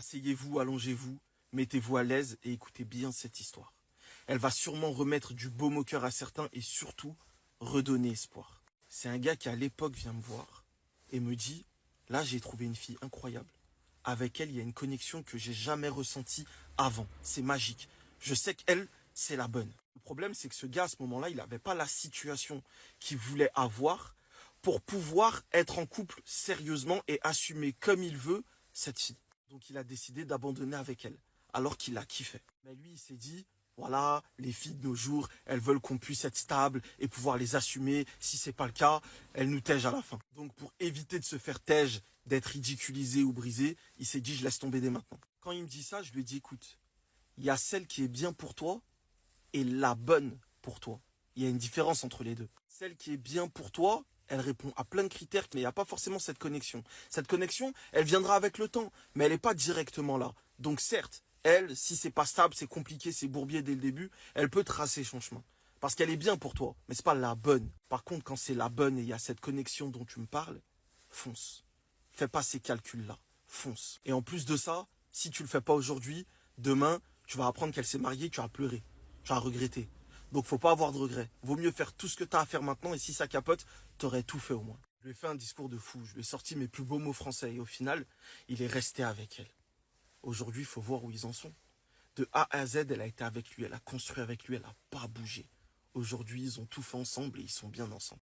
Asseyez-vous, allongez-vous, mettez-vous à l'aise et écoutez bien cette histoire. Elle va sûrement remettre du baume au cœur à certains et surtout redonner espoir. C'est un gars qui à l'époque vient me voir et me dit, là j'ai trouvé une fille incroyable. Avec elle, il y a une connexion que j'ai jamais ressentie avant. C'est magique. Je sais qu'elle, c'est la bonne. Le problème, c'est que ce gars, à ce moment-là, il n'avait pas la situation qu'il voulait avoir pour pouvoir être en couple sérieusement et assumer comme il veut cette fille. Donc il a décidé d'abandonner avec elle, alors qu'il la kiffait. Mais lui, il s'est dit, voilà, les filles de nos jours, elles veulent qu'on puisse être stable et pouvoir les assumer. Si c'est pas le cas, elles nous tègent à la fin. Donc pour éviter de se faire tège, d'être ridiculisé ou brisé, il s'est dit, je laisse tomber dès maintenant. Quand il me dit ça, je lui ai dit, écoute, il y a celle qui est bien pour toi et la bonne pour toi. Il y a une différence entre les deux. Celle qui est bien pour toi, elle répond à plein de critères, mais il n'y a pas forcément cette connexion. Cette connexion, elle viendra avec le temps, mais elle n'est pas directement là. Donc certes, elle, si c'est pas stable, c'est compliqué, c'est bourbier dès le début, elle peut tracer son chemin. Parce qu'elle est bien pour toi, mais c'est pas la bonne. Par contre, quand c'est la bonne et il y a cette connexion dont tu me parles, fonce. Fais pas ces calculs-là. Fonce. Et en plus de ça, si tu le fais pas aujourd'hui, demain, tu vas apprendre qu'elle s'est mariée, tu vas pleurer. Tu vas regretter. Donc faut pas avoir de regrets. Vaut mieux faire tout ce que tu as à faire maintenant et si ça capote, tu aurais tout fait au moins. Je lui ai fait un discours de fou. Je lui ai sorti mes plus beaux mots français et au final, il est resté avec elle. Aujourd'hui, il faut voir où ils en sont. De A à Z, elle a été avec lui, elle a construit avec lui, elle n'a pas bougé. Aujourd'hui, ils ont tout fait ensemble et ils sont bien ensemble.